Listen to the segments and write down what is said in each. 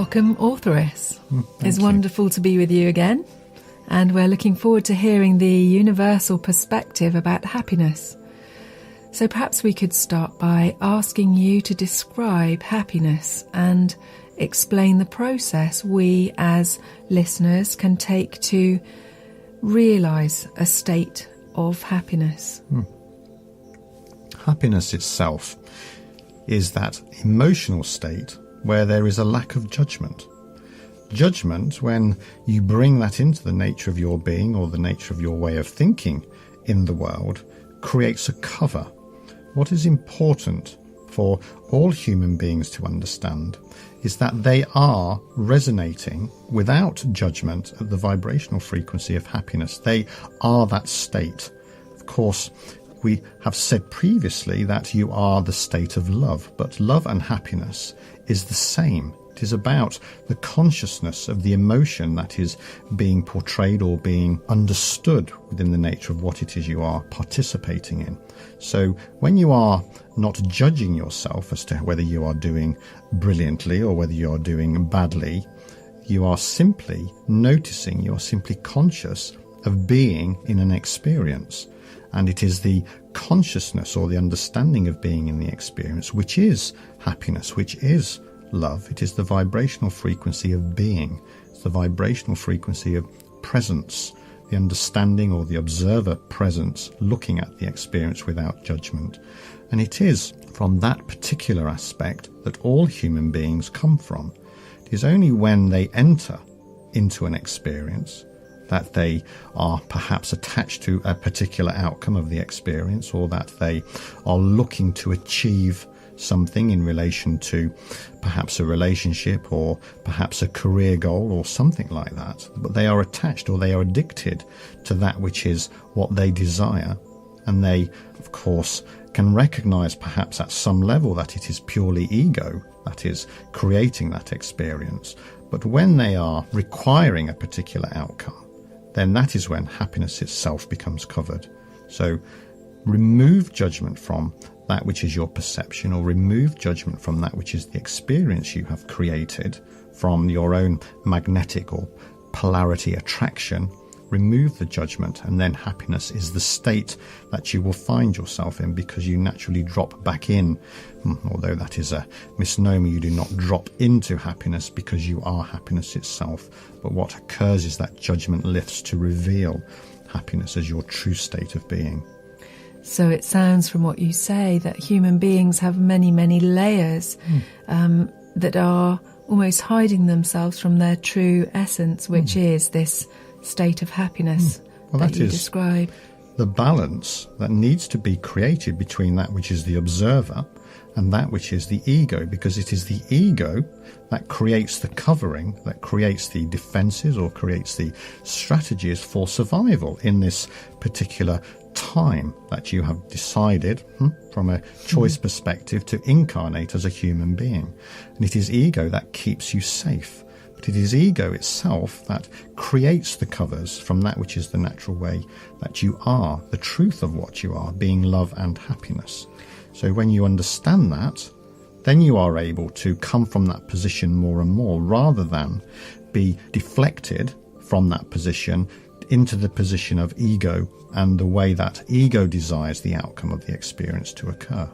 Welcome, Altheris. It's you. wonderful to be with you again, and we're looking forward to hearing the universal perspective about happiness. So perhaps we could start by asking you to describe happiness and explain the process we as listeners can take to realise a state of happiness. Happiness itself is that emotional state where there is a lack of judgment. Judgment, when you bring that into the nature of your being or the nature of your way of thinking in the world, creates a cover. What is important for all human beings to understand is that they are resonating without judgment at the vibrational frequency of happiness. They are that state. Of course, we have said previously that you are the state of love, but love and happiness is the same. It is about the consciousness of the emotion that is being portrayed or being understood within the nature of what it is you are participating in. So when you are not judging yourself as to whether you are doing brilliantly or whether you are doing badly, you are simply noticing, you are simply conscious of being in an experience. And it is the consciousness or the understanding of being in the experience which is happiness, which is love. It is the vibrational frequency of being. It's the vibrational frequency of presence, the understanding or the observer presence looking at the experience without judgment. And it is from that particular aspect that all human beings come from. It is only when they enter into an experience that they are perhaps attached to a particular outcome of the experience, or that they are looking to achieve something in relation to perhaps a relationship or perhaps a career goal or something like that. But they are attached or they are addicted to that which is what they desire. And they, of course, can recognize perhaps at some level that it is purely ego that is creating that experience. But when they are requiring a particular outcome, then that is when happiness itself becomes covered. So remove judgment from that which is your perception, or remove judgment from that which is the experience you have created from your own magnetic or polarity attraction. Remove the judgment, and then happiness is the state that you will find yourself in, because you naturally drop back in. Although that is a misnomer, you do not drop into happiness because you are happiness itself. But what occurs is that judgment lifts to reveal happiness as your true state of being. So it sounds from what you say that human beings have many, many layers that are almost hiding themselves from their true essence, which is this state of happiness that you describe. The balance that needs to be created between that which is the observer and that which is the ego, because it is the ego that creates the covering, that creates the defenses or creates the strategies for survival in this particular time that you have decided from a choice perspective to incarnate as a human being. And it is ego that keeps you safe. But it is ego itself that creates the covers from that which is the natural way that you are, the truth of what you are, being love and happiness. So when you understand that, then you are able to come from that position more and more, rather than be deflected from that position into the position of ego and the way that ego desires the outcome of the experience to occur.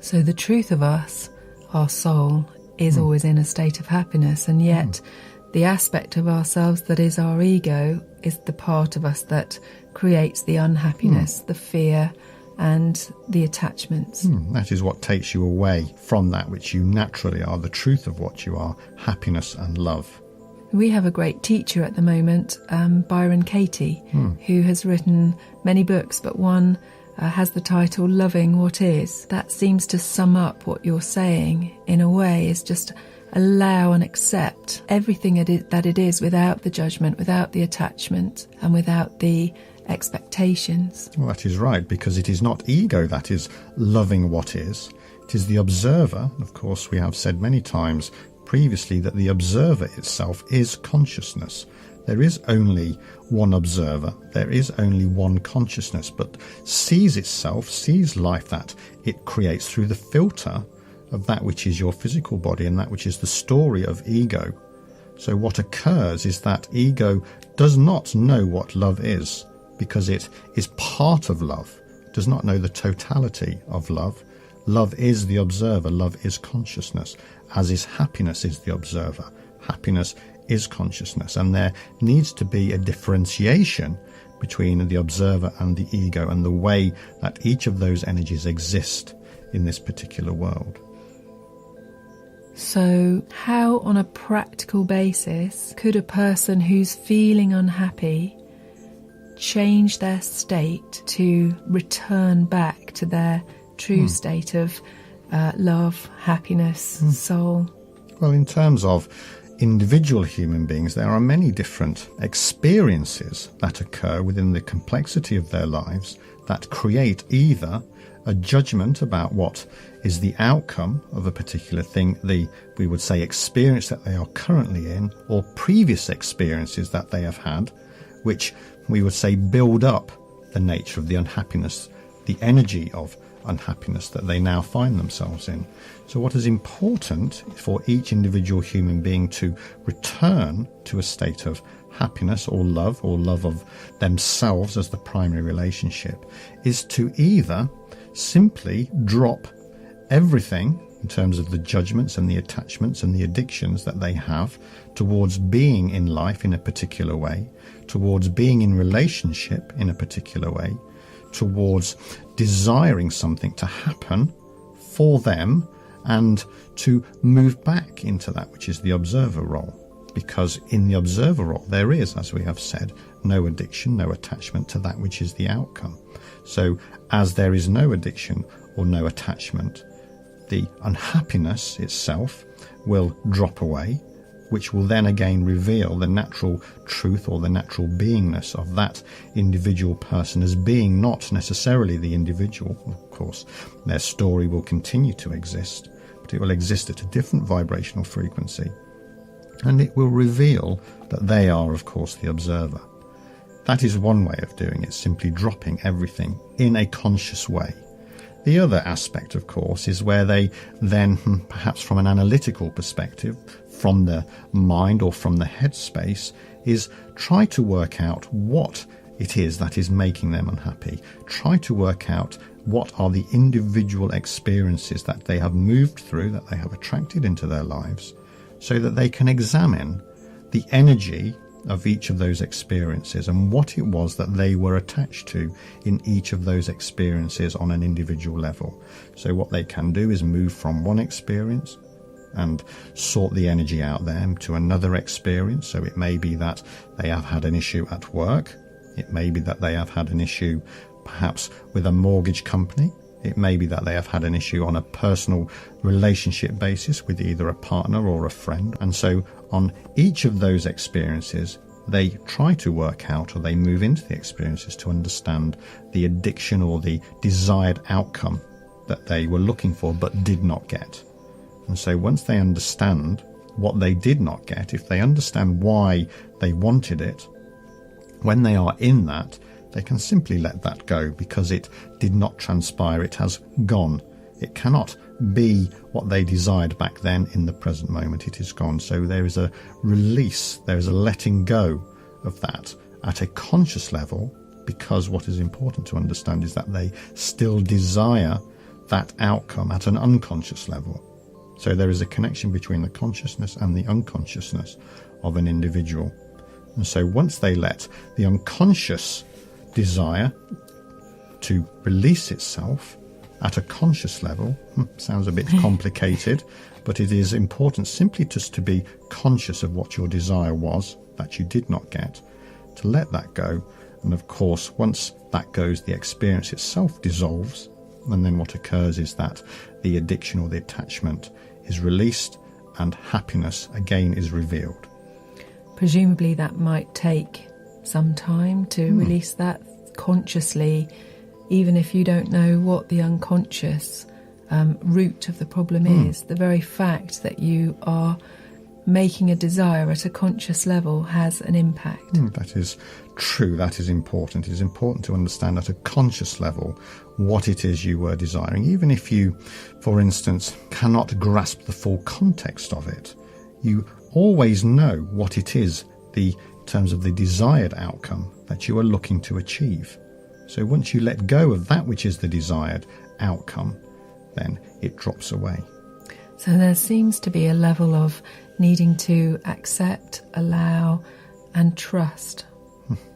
So the truth of us, our soul, is always in a state of happiness, and yet the aspect of ourselves that is our ego is the part of us that creates the unhappiness, the fear and the attachments. That is what takes you away from that which you naturally are, the truth of what you are, happiness and love. We have a great teacher at the moment, Byron Katie, who has written many books, but one has the title Loving What Is. That seems to sum up what you're saying in a way, is just allow and accept everything that it is, without the judgment, without the attachment and without the expectations. Well, that is right, because it is not ego that is loving what is. It is the observer. Of course, we have said many times previously that the observer itself is consciousness. There is only one observer, there is only one consciousness, but sees itself, sees life that it creates through the filter of that which is your physical body and that which is the story of ego. So what occurs is that ego does not know what love is, because it is part of love, does not know the totality of love. Love is the observer, love is consciousness, as is happiness is the observer. Happiness is consciousness, and there needs to be a differentiation between the observer and the ego and the way that each of those energies exist in this particular world. So how, on a practical basis, could a person who's feeling unhappy change their state to return back to their true state of love, happiness, soul? Well, in terms of individual human beings, there are many different experiences that occur within the complexity of their lives that create either a judgment about what is the outcome of a particular thing, we would say experience that they are currently in, or previous experiences that they have had, which we would say build up the nature of the unhappiness, the energy of unhappiness that they now find themselves in. So what is important for each individual human being to return to a state of happiness or love of themselves as the primary relationship is to either simply drop everything in terms of the judgments and the attachments and the addictions that they have towards being in life in a particular way, towards being in relationship in a particular way, towards desiring something to happen for them, and to move back into that which is the observer role. Because in the observer role there is, as we have said, no addiction, no attachment to that which is the outcome. So as there is no addiction or no attachment, the unhappiness itself will drop away, which will then again reveal the natural truth or the natural beingness of that individual person as being not necessarily the individual. Of course, their story will continue to exist, but it will exist at a different vibrational frequency, and it will reveal that they are, of course, the observer. That is one way of doing it, simply dropping everything in a conscious way. The other aspect, of course, is where they then, perhaps from an analytical perspective, from the mind or from the headspace, is try to work out what it is that is making them unhappy. Try to work out what are the individual experiences that they have moved through, that they have attracted into their lives, so that they can examine the energy of each of those experiences and what it was that they were attached to in each of those experiences on an individual level. So what they can do is move from one experience and sort the energy out there to another experience. So it may be that they have had an issue at work. It may be that they have had an issue perhaps with a mortgage company. It may be that they have had an issue on a personal relationship basis with either a partner or a friend. And so on each of those experiences, they try to work out, or they move into the experiences to understand the addiction or the desired outcome that they were looking for but did not get. And so once they understand what they did not get, if they understand why they wanted it, when they are in that, they can simply let that go, because it did not transpire, it has gone. It cannot be what they desired back then in the present moment. It is gone. So there is a release, there is a letting go of that at a conscious level, because what is important to understand is that they still desire that outcome at an unconscious level. So there is a connection between the consciousness and the unconsciousness of an individual. And so once they let the unconscious desire to release itself at a conscious level, sounds a bit complicated, but it is important simply just to be conscious of what your desire was that you did not get, to let that go. And of course, once that goes, the experience itself dissolves, and then what occurs is that the addiction or the attachment is released and happiness again is revealed. Presumably that might take some time to release that consciously, even if you don't know what the unconscious root of the problem is. The very fact that you are making a desire at a conscious level has an impact. That is true. That is important. It is important to understand at a conscious level what it is you were desiring. Even if you, for instance, cannot grasp the full context of it, you always know what it is, in terms of the desired outcome that you are looking to achieve. So once you let go of that which is the desired outcome, then it drops away. So there seems to be a level of needing to accept, allow and trust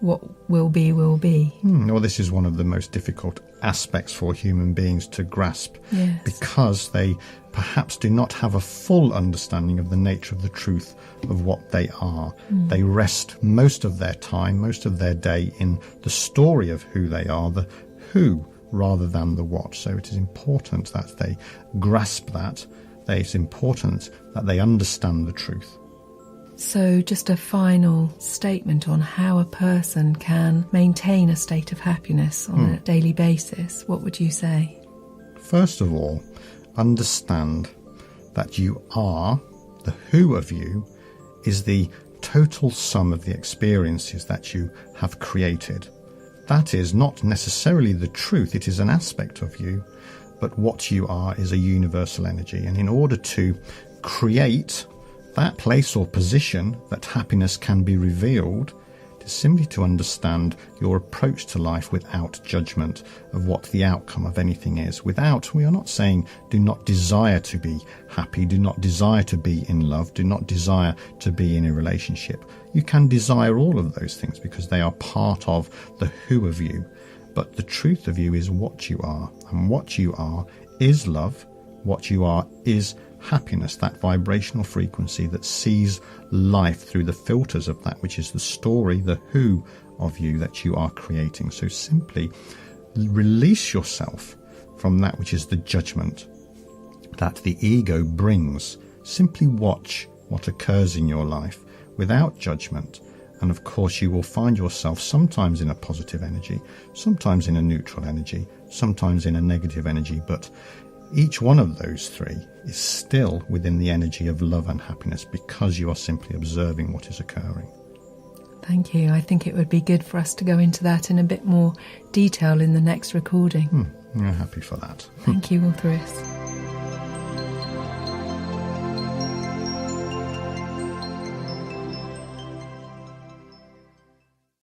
what will be will be. Well, this is one of the most difficult aspects for human beings to grasp, yes, because they perhaps do not have a full understanding of the nature of the truth of what they are. They rest most of their time, most of their day in the story of who they are, the who rather than the what. So it is important that they grasp that. It's important that they understand the truth. So just a final statement on how a person can maintain a state of happiness on a daily basis. What would you say? First of all, understand that you are, the who of you is the total sum of the experiences that you have created. That is not necessarily the truth, it is an aspect of you, but what you are is a universal energy. And in order to create that place or position that happiness can be revealed, it is simply to understand your approach to life without judgment of what the outcome of anything is. We are not saying do not desire to be happy, do not desire to be in love, do not desire to be in a relationship. You can desire all of those things because they are part of the who of you. But the truth of you is what you are, and what you are is love, what you are is happiness, that vibrational frequency that sees life through the filters of that which is the story, the who of you that you are creating. So simply release yourself from that which is the judgment that the ego brings. Simply watch what occurs in your life without judgment. And of course you will find yourself sometimes in a positive energy, sometimes in a neutral energy, sometimes in a negative energy, but each one of those three is still within the energy of love and happiness because you are simply observing what is occurring. Thank you. I think it would be good for us to go into that in a bit more detail in the next recording. I'm happy for that. Thank you, Altheris.